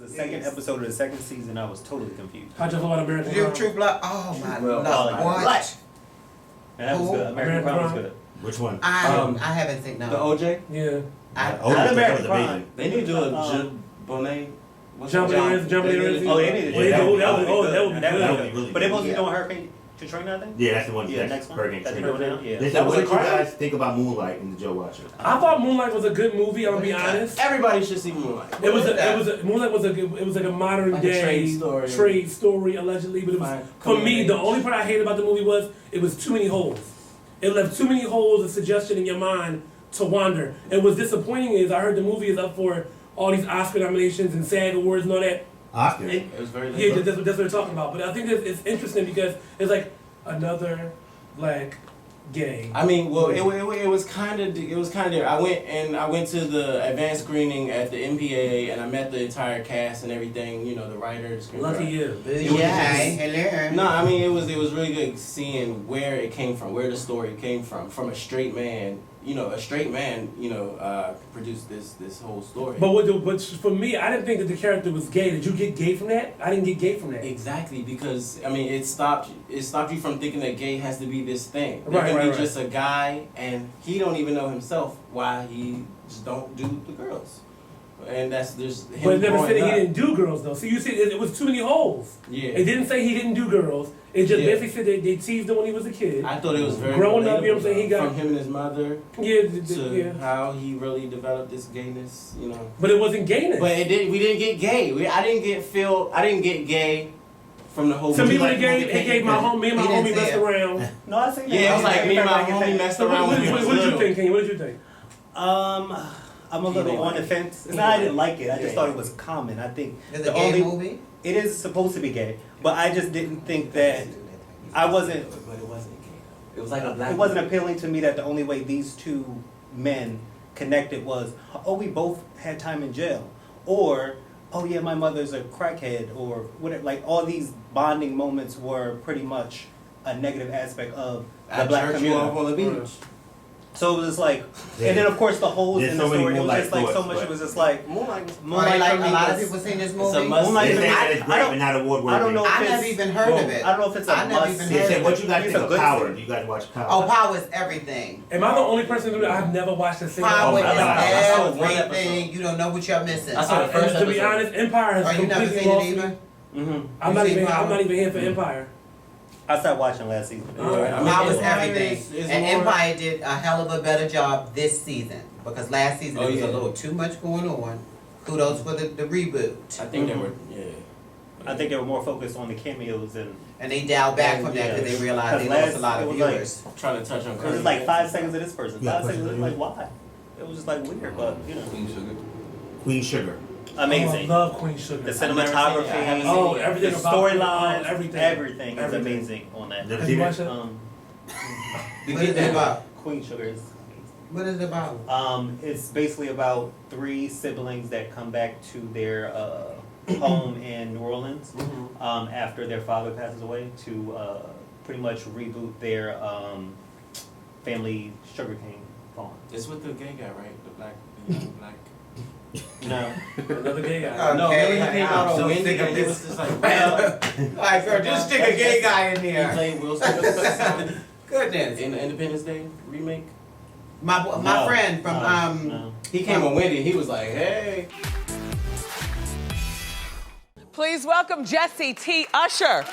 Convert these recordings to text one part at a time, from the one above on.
the second episode of the second season, I was totally confused. How'd you feel about American Crime? True Blood. Oh my Well, lord! What? And that was good. American Crime was good. Which one? I haven't seen no. The OJ? Yeah. Not American Crime. They need to do a Bonet. Jumping in. Oh, they need to do that would that. be That good. would be really. But they're supposed to be doing Hurricane Katrina, I think. Yeah, that's the one. Yeah, next one. Hurricane That they're Katrina. doing now. Yeah. Listen, what did you guys think about Moonlight and the Joe Watcher? I thought Moonlight was a good movie. I'm gonna be honest. Everybody should see Moonlight. Moonlight was like a modern Like a day trade story allegedly, but it was for me the only part I hated about the movie was it was too many holes. It left too many holes of suggestion in your mind to wander. And what's disappointing is I heard the movie is up for all these Oscar nominations and SAG awards and all that. Oscar. It was very yeah, that's what they're talking about. But I think it's interesting because it's like another black gay. I mean, well, it was kind of there. I went to the advanced screening at the MPAA and I met the entire cast and everything. You know, the writers. Lucky you. Yeah, hello. No, I mean it was really good seeing where it came from, where the story came from a straight man. You know, produced this whole story. But for me, I didn't think that the character was gay. Did you get gay from that? I didn't get gay from that. Exactly, because I mean, it stopped you from thinking that gay has to be this thing. Right. Just a guy, and he don't even know himself why he just don't do the girls. And there's him. But it never said growing he didn't do girls though. So you said it was too many holes. Yeah. It didn't say he didn't do girls. It just basically said they teased him when he was a kid. I thought it was very growing up. You know what I'm saying? He got from him and his mother. Yeah. How he really developed this gayness. You know. But it wasn't gayness. But we didn't get gay. I didn't get gay. From the whole to me, like, it gave me and my homie messed around. No, I think it was like me and my homie messed around. What did you think, Kenyon? What did you think? I'm a little on the fence. It's not I didn't like it. I just thought it was common. I think It's a gay movie? It is supposed to be gay, but I just didn't think that I wasn't. But it wasn't gay. It was like a black. It wasn't appealing to me that the only way these two men connected was, oh, we both had time in jail, or oh yeah, my mother's a crackhead, or whatever. Like all these bonding moments were pretty much a negative aspect of the black community. On the beach. So it was just like, and then of course the holes in the story. It was just like so much. It was just like Moonlight. Like a lot of people seen this movie. Moonlight. They say that it's great, but not award-worthy. I don't know. I never even heard of it. I don't know if it's a must. They said, what you guys think of Power? You guys watch Power? Oh, Power is everything. Am I the only person that I've never watched a single Power is episode. everything. You don't know what you're missing. I saw the first to be honest, Empire has you never completely seen lost it me. either? Mm-hmm. I'm not even here for Empire. I started watching last season. Power is everything. And Empire did a hell of a better job this season. Because last season there was a little too much going on. Kudos for the reboot. I think they were, I think they were more focused on the cameos and they dialed back from that because they realized they lost a lot of viewers. Trying to touch on. It was like 5 seconds of this person. 5 seconds. It was like why? It was just like weird, but you know. Queen Sugar. Amazing. Oh, I love Queen Sugar. The cinematography, everything the about storyline, everything is amazing on that. Have you watched it? What is it about? Queen Sugar is. What is it about? It's basically about 3 siblings that come back to their home in New Orleans after their father passes away to pretty much reboot their family sugarcane farm. It's with the gay guy, right? The young black. No. Another gay guy. No, Okay, he came out so on stick Wendy. a- It was just like, well, Alright, girl, just stick a gay guy in he here. played Will Smith Goodness. in the Independence Day remake. My friend from No. He came on Wendy and he was like, hey. Please welcome Jesse T. Usher.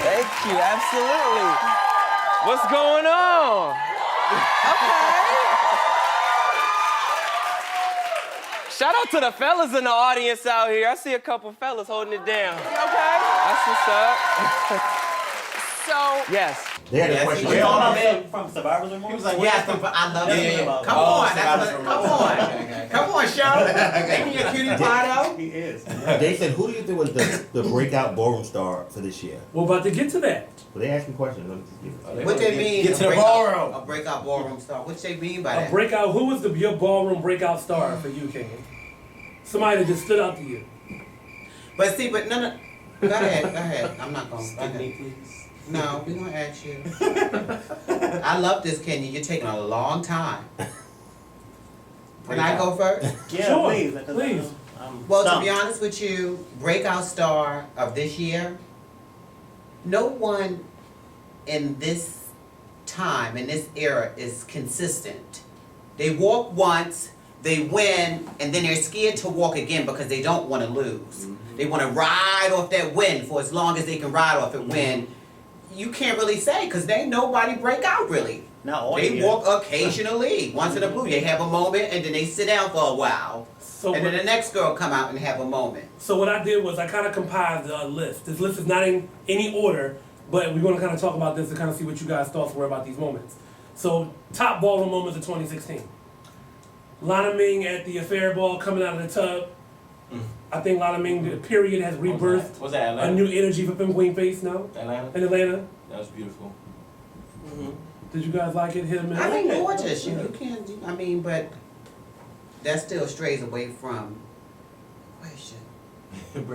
Thank you, absolutely. What's going on? Okay. Shout out to the fellas in the audience out here. I see a couple fellas holding it down. You okay? That's what's up. So Yes. They had a Yes, question. he We're did. talking about from Survivor's Remorse? He was like, Yes, I love it. Yeah. Come Oh, on, Survivor's that's what, Remorse. come on. Okay. Come on, show. Making your cutie pie though. He is. Jason, who do you think was the breakout ballroom star for this year? We're about to get to that. Well, they asking questions. Let me just give it. What they mean? Get to the a breakout- ballroom. A breakout ballroom star. What they mean by A that? breakout. Who was your ballroom breakout star for you, Kenyon? Somebody that just stood out to you. But see, but no. Go ahead. I'm not gonna. Go Skip me, ahead. please. No, we gonna ask you. I love this, Kenyon. You're taking a long time. Can I go first? Yeah, Sure, please. because please. I'm Well, to stumped. be honest with you, breakout star of this year, no one in this time, in this era, is consistent. They walk once, they win, and then they're scared to walk again because they don't want to lose. They want to ride off that win for as long as they can ride off it win. You can't really say because they ain't nobody break out really. Not all They year. walk occasionally, once in a blue. They have a moment and then they sit down for a while. So And then what, the next girl come out and have a moment. so what I did was I kind of compiled a list. This list is not in any order, but we're going to kind of talk about this to kind of see what you guys' thoughts were about these moments. So, top ballroom moments of 2016. Lana Ming at the affair ball coming out of the tub. I think Lana Ming, the period, has rebirthed Was that a Atlanta? new energy for Femme Queen Face now Atlanta? in Atlanta. That was beautiful. Did you guys like it? Hit him in. I mean, gorgeous. You can't. I mean, but that still strays away from question.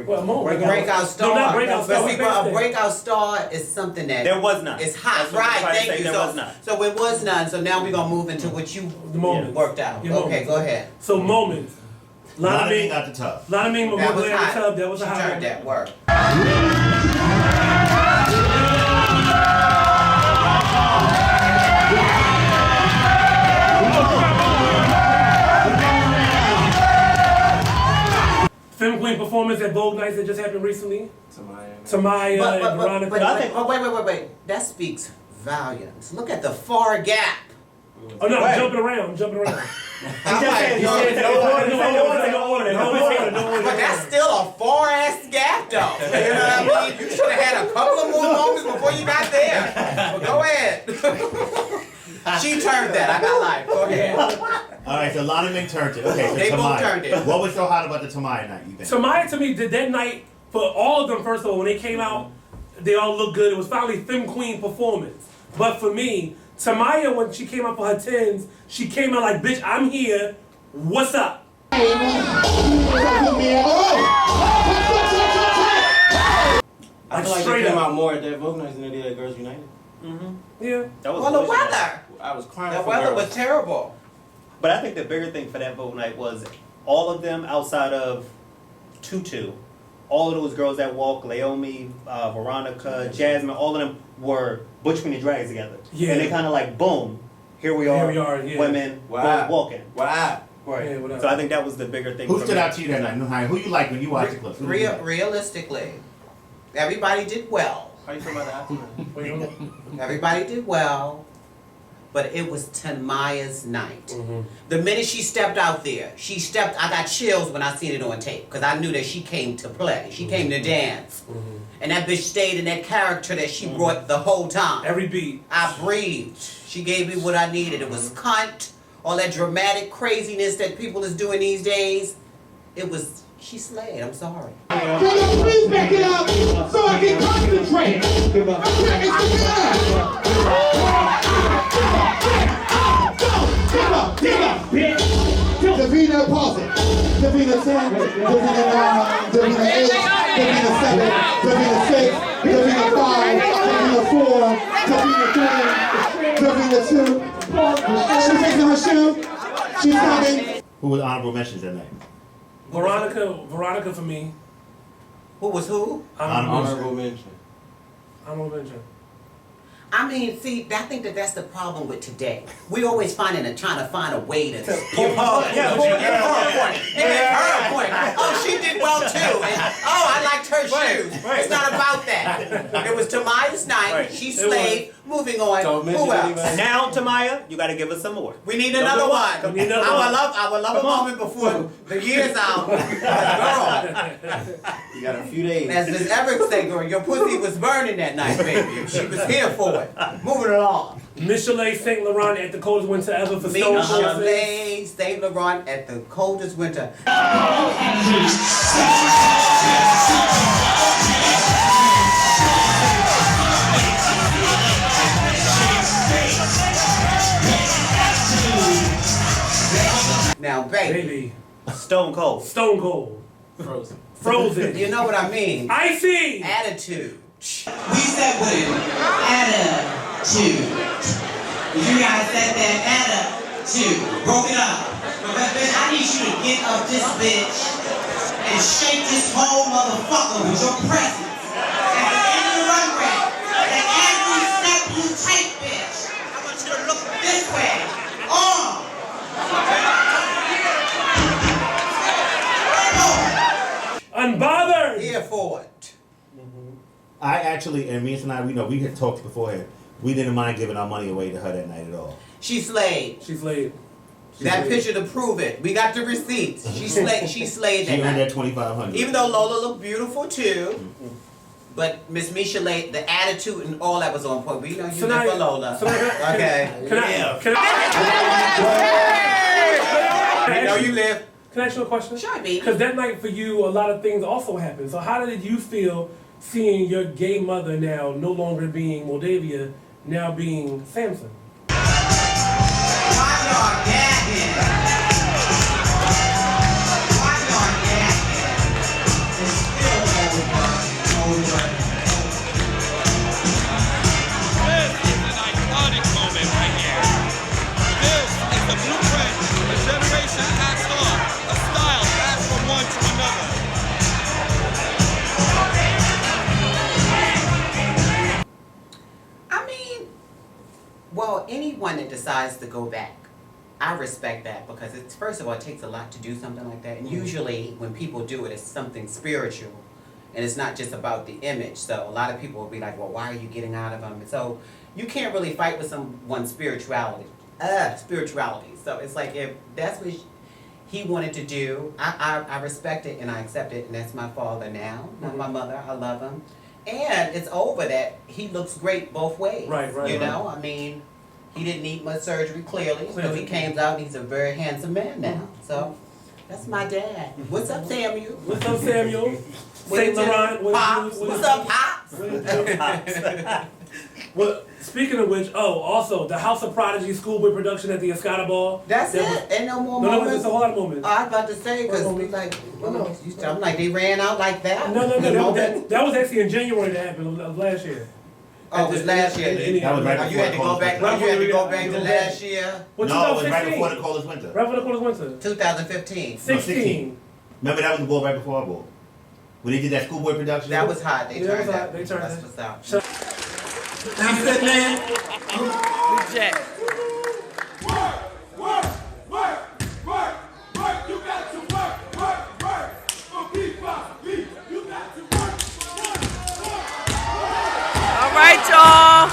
Well, moment. Breakout star. No, not breakout star. But see, we but a missed breakout star is something that There was none. it's hot, That's what I'm right? trying to Thank say, you. There was none. So it was none. So now we're gonna move into what you The moments. worked out. Your Okay, moments. go ahead. So moments. Lana Lana Ming got the tub. Lana Ming That was in the hot. tub. That was She a hot turned moment. that work. Femme Queen performance at Vogue Nights that just happened recently. Tamaya. Tamaya and Veronica. But wait. That speaks volumes. Look at the far gap. Oh no, Right. I'm jumping around. I'm like, He yo, said no order. He said no order. No order. but that's still a far ass gap though. You know what I mean? You should have had a couple of more moments before you got there. But go ahead. She turned that. I got life. Go ahead. All right, so Lana Ming turned it. Okay, so They both Tamaya. turned it. What was so hot about the Tamaya night, you think? Tamaya to me did that night for all of them. First of all, when they came out, they all looked good. It was finally Femme Queen performance. But for me, Tamaya, when she came out for her tens, she came out like, bitch, I'm here. What's up? I feel like straight they came up. out more at that Vogue Nights than they did at Girls United. Yeah. That was Well, the bullshit. weather. I was crying The for weather girls. was terrible. But I think the bigger thing for that vote night was all of them outside of Tutu, all of those girls that walked, Laomi, Veronica, Jasmine, all of them were Butch Queen and Drags together. Yeah. And they kind of like, boom, here we are, yeah. women, Wow. both walking. Wow. Right. Yeah, whatever. So I think that was the bigger thing. Who for stood me. out to you that night? Nuhai? Who you like when you watch the clips? Who did you like? Realistically, everybody did well. How you feel about the after? Wait, hold on. Everybody did well, but it was Tamaya's night. The minute she stepped out there, I got chills when I seen it on tape because I knew that she came to play. She came to dance. And that bitch stayed in that character that she brought the whole time. Every beat. I breathed. She gave me what I needed. It was cunt, all that dramatic craziness that people is doing these days. She slayed, I'm sorry. Can you please back it up so I can concentrate? Give up, bitch. Davina, pause it. Davina 10, Davina 9, Davina 8, Davina 7, Davina 6, Davina 5, Davina 4, Davina 3, Davina 2. She's fixing her shoe. She's coming. Who was honorable mentions that night? Veronica for me. Who was who? Honorable Honorable mention. mention. I mean, see, I think that's the problem with today. We always trying to find a way to give her point. Oh, she did well too. And, oh, I liked her shoes. It's not about that. It was Tamaya's night. She slayed. Moving on. Who else? And now, Tamaya, you got to give us some more. We need another one. We need another one. I would love a moment before the year's out. Girl, You got a few days. as Miss Everett said, girl, your pussy was burning that night, baby. She was here for it. Moving along. Michelet Saint Laurent at the coldest winter ever for Me, Stone Cold. Chalet, Saint Laurent at the coldest winter. Now, baby, Stone Cold. Stone Cold. Frozen. Frozen. you know what I mean? Icy. Attitude. We said with an attitude. You guys said that attitude. Broke it up. But bitch, I need you to get up this bitch and shake this whole motherfucker with your presence. At the end of the runway, and every step you take, bitch, I want you to look this way. Unbothered. Here for it. I actually, and me and Sinia, we had talked beforehand. We didn't mind giving our money away to her that night at all. She slayed. She slayed. That picture to prove it. We got the receipts. She slayed. She slayed She that earned night. that $2,500. Even though Lola looked beautiful too, but Miss Michelet, the attitude and all that was on point. We know you live for Lola. Okay. We know you live. Can I ask you a question? Sure, baby. Because that night for you, a lot of things also happened. So how did you feel seeing your gay mother now no longer being Moldavia, now being Samson? Why y'all gagging? Why y'all gagging? It's still over. This is an iconic moment right here. This is the blueprint a generation passed on, a style passed from one to another. I mean, well, anyone that decides to go back, I respect that because it's, first of all, it takes a lot to do something like that. And usually when people do it, it's something spiritual. And it's not just about the image. So a lot of people will be like, well, why are you getting out of them? And so you can't really fight with someone's spirituality. So it's like, if that's what he wanted to do, I respect it and I accept it. And that's my father now, not my mother. I love him. And it's over that he looks great both ways. Right. You know, I mean, he didn't need much surgery, clearly. So he came out and he's a very handsome man now. So that's my dad. What's up, Samuel? What's up, Samuel? Saint Laurent. Pops. What's up, Pops? Well, speaking of which, also the House of Prodigy Schoolboy production at the Escada Ball. That's it. Ain't no more moments. No, it's a whole lot of moments. I was about to say, because we like, I'm like, they ran out like that? No. That was actually in January that happened of last year. Oh, it was last year. That was right Oh, you before had to the go coldest back. winter. You had to go back to last year. Well, No, it was right 2016. before the coldest winter. Right before the coldest winter. 2015. 16. Remember that was the ball right before our ball. When they did that schoolboy production? That was hot. They Yeah, turned it was hot. out. They turned That's out. what's out. I'm good, man. Jack. Work. You got to work. For BrtbTv, you got to work. All right, y'all.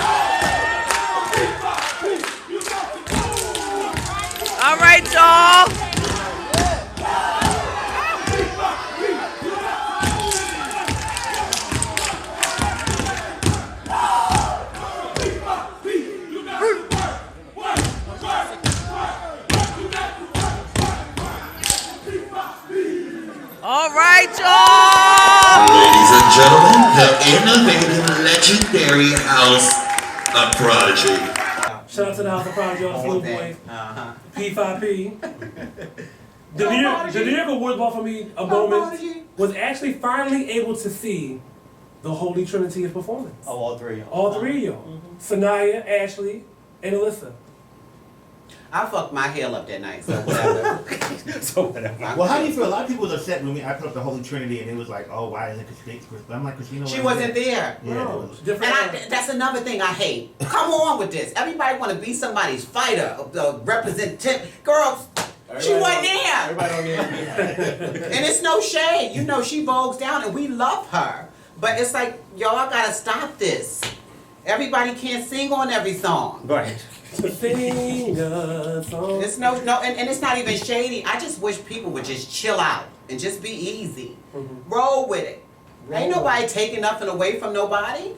All right, y'all. All right, y'all. Ladies and gentlemen, the innovative, legendary House of Prodigy. Shout out to the House of Prodigy on the Schoolboy. P5P. The New York Awards Ball for me, a moment, was actually finally able to see the Holy Trinity of performance. Oh, all three. All three of y'all. Sinia, Ashley, and Alyssa. I fucked my hair up that night, so whatever. So whatever. Well, how do you feel? A lot of people was upset when I put up the Holy Trinity and it was like, oh, why isn't Christina? I'm like, Christina. She wasn't there. Yeah, No, And that's another thing I hate. Come on with this. Everybody want to be somebody's fighter, representative. Girls, she wasn't there. Everybody don't need to be there. And it's no shade. You know, she vogues down and we love her. But it's like, y'all gotta stop this. Everybody can't sing on every song. Right. Sing a song. It's and it's not even shady. I just wish people would just chill out and just be easy. Roll with it. Ain't nobody taking nothing away from nobody.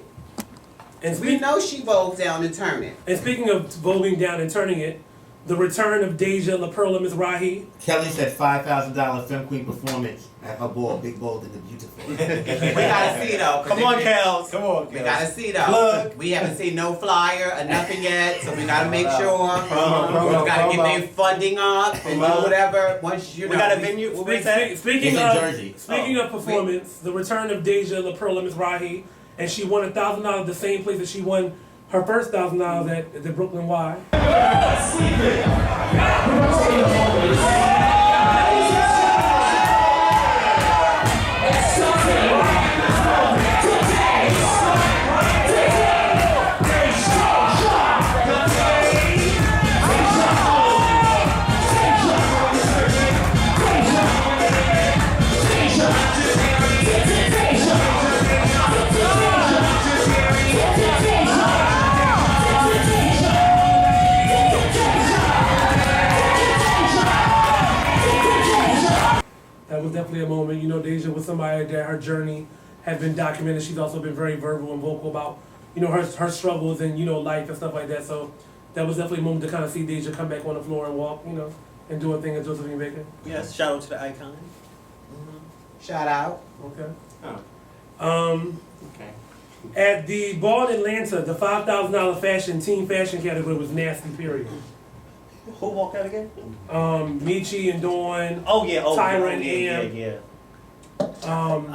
And We know she vogues down and turn it. And speaking of voguing down and turning it, the return of Deja La Pearl and Miss Rahi. Kelly said $5,000 Femme Queen performance at her ball, Big Bold and the Beautiful. We gotta see though. Come on, Kels. Come on, We gotta see though. Plug. We haven't seen no flyer or nothing yet, so we gotta make sure. Promo, We gotta get promo. their funding up and do whatever. Once you know. We got a venue. What we say? Speaking It's in of Jersey. speaking of performance, the return of Deja La Pearl and Miss Rahi, and she won $1,000 the same place that she won her first $1,000 at the Brooklyn Y. That was definitely a moment. You know, Deja was somebody that her journey has been documented. She's also been very verbal and vocal about, you know, her struggles and, you know, life and stuff like that. So that was definitely a moment to kind of see Deja come back on the floor and walk, you know, and do a thing at Josephine Baker. Yes. Shout out to the icon. Shout out. Okay. Oh. Okay. At the ball in Atlanta, the $5,000 team fashion category was nasty, period. Who walked out again? Michi and Dawn. Oh yeah. Oh, Tyra and yeah, Am. yeah. Camaro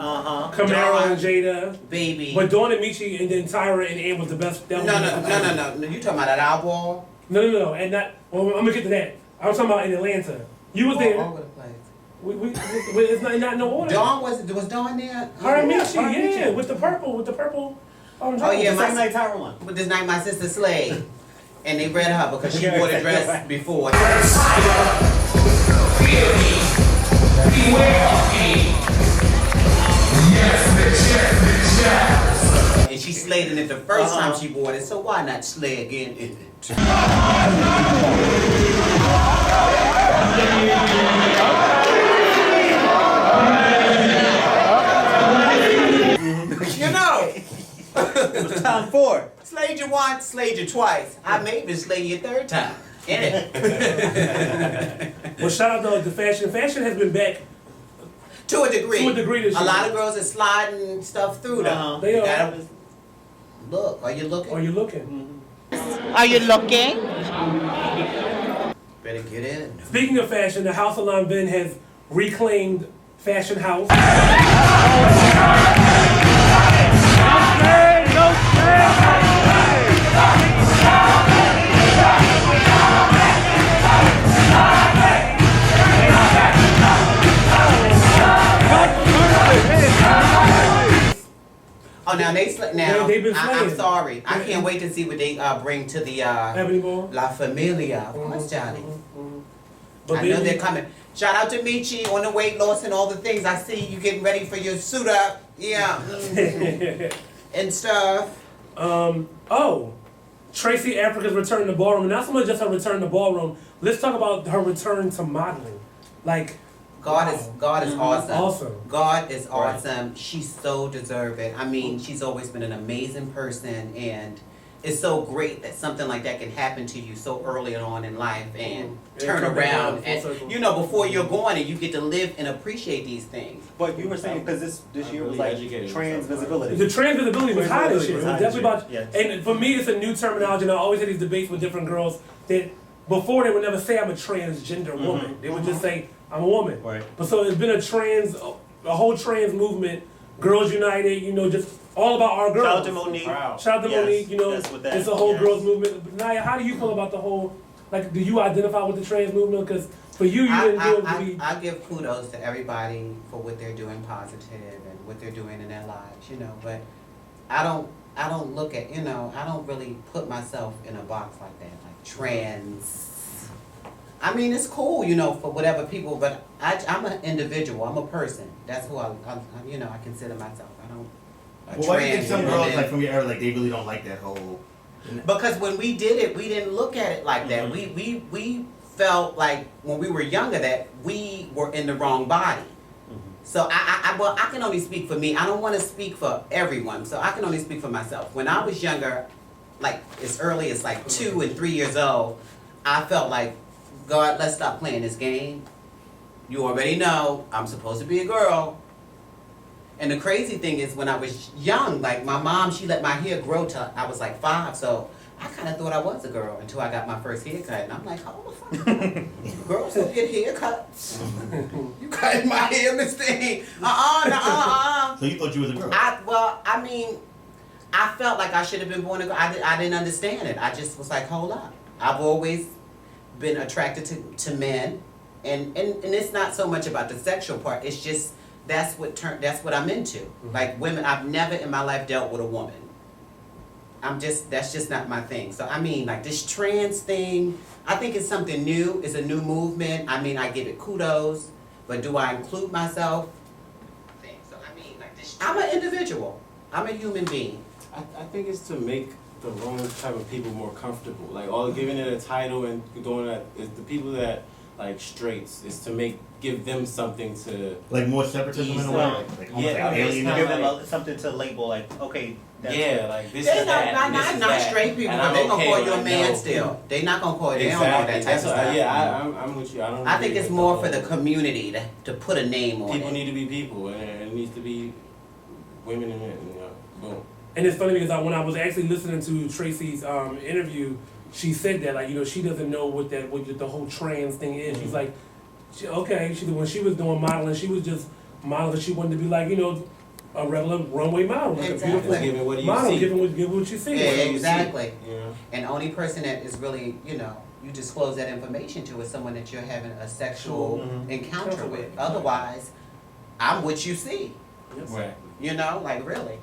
Dawn. and Jada. Baby. But Dawn and Michi and then Tyra and Am was the best. That was the best. No. You talking about at our ball? No. And that. Well, I'm gonna get to that. I was talking about in Atlanta. You was there. All over the place. It's not in no order. Dawn was Dawn there? Her and Michi, yeah, with the purple. Oh yeah, The same night Tyra won. But this night my sister slayed. And they read her because she wore the dress before. And she slayed in it the first time she wore it, so why not slay again in it? You know. It was time for it. Slayed you once, slayed you twice. I may even slay you a third time. In it. Well, shout out to the fashion. Fashion has been back To a degree. To a degree this A year. lot of girls are sliding stuff through them. They You are. gotta look. Are you looking? Are you looking? Are you looking? Better get in. Speaking of fashion, the House of Lanvin has reclaimed Fashion House. Oh, now now. They've been I'm slaying. sorry. I can't wait to see what they bring to the Ebony Ball. La Familia. Of course, Johnny. But I know baby- they're coming. Shout out to Michi on the weight loss and all the things. I see you getting ready for your suit up. Yeah. And stuff. Tracy Africa's return to Ballroom. Not so much just her return to Ballroom. Let's talk about her return to modeling. Like, God is awesome. Awesome. God is awesome. She's so deserving. I mean, she's always been an amazing person, and it's so great that something like that can happen to you so early on in life and turn come back around. around full And circle. you know, before you're going, and you get to live and appreciate these things. But you were saying because this year was really like educating trans yourself, visibility. the trans visibility was high this year. It was High definitely this about, year, yes. and for me, it's a new terminology. And I always had these debates with different girls that before they would never say I'm a transgender woman. They would just say I'm a woman. Right. But so it's been a whole trans movement, Girls United. You know, just all about our girls. Shout out to Monique. Proud. Shout out to Yes, Monique. You know, that's what that it's a whole is. girls movement. But Naya, how do you feel about the whole? Like, do you identify with the trans movement? Because for you, you didn't do it to be. I give kudos to everybody for what they're doing positive and what they're doing in their lives, you know. But I don't look at, you know, I don't really put myself in a box like that, like trans. I mean, it's cool, you know, for whatever people, but I'm an individual. I'm a person. That's who I you know, I consider myself. I don't. Well, why do you think some girls, like from your era, like they really don't like that whole? Because when we did it, we didn't look at it like that. We felt like when we were younger that we were in the wrong body. So well, I can only speak for me. I don't want to speak for everyone. So I can only speak for myself. When I was younger, like as early as like 2 and 3 years old, I felt like, God, let's stop playing this game. You already know I'm supposed to be a girl. And the crazy thing is when I was young, like my mom, she let my hair grow till I was like 5. So I kind of thought I was a girl until I got my first haircut. And I'm like, oh, fuck. Girls don't get haircuts. You cutting my hair, Miss Thing. So you thought you was a girl? I mean, I felt like I should have been born a girl. I didn't understand it. I just was like, hold up. I've always been attracted to men. And it's not so much about the sexual part. It's just that's what I'm into. Like women, I've never in my life dealt with a woman. That's just not my thing. So I mean, like this trans thing, I think it's something new. It's a new movement. I mean, I give it kudos, but do I include myself? So I mean, like this. I'm an individual. I'm a human being. I think it's to make the wrong type of people more comfortable. Like all giving it a title and doing that is the people that like straights is to give them something to like more separatism in a way. Like give them something to label. Like okay. Like this is that. Not straight people, but they gonna call you a man still. They not gonna call you. They don't know that type of stuff. Yeah, I'm with you. I think it's more for the community to put a name on it. People need to be people, and it needs to be women and men. You know, boom. And it's funny because when I was actually listening to Tracy's interview, she said that like, you know, she doesn't know what the whole trans thing is. She's like, when she was doing modeling, she was just modeling. She wanted to be like, you know, a regular runway model, like a beautiful model, give what you see. Yeah, exactly. Yeah. And the only person that is really, you know, you disclose that information to is someone that you're having a sexual encounter with. Otherwise, I'm what you see. Right. You know, like really.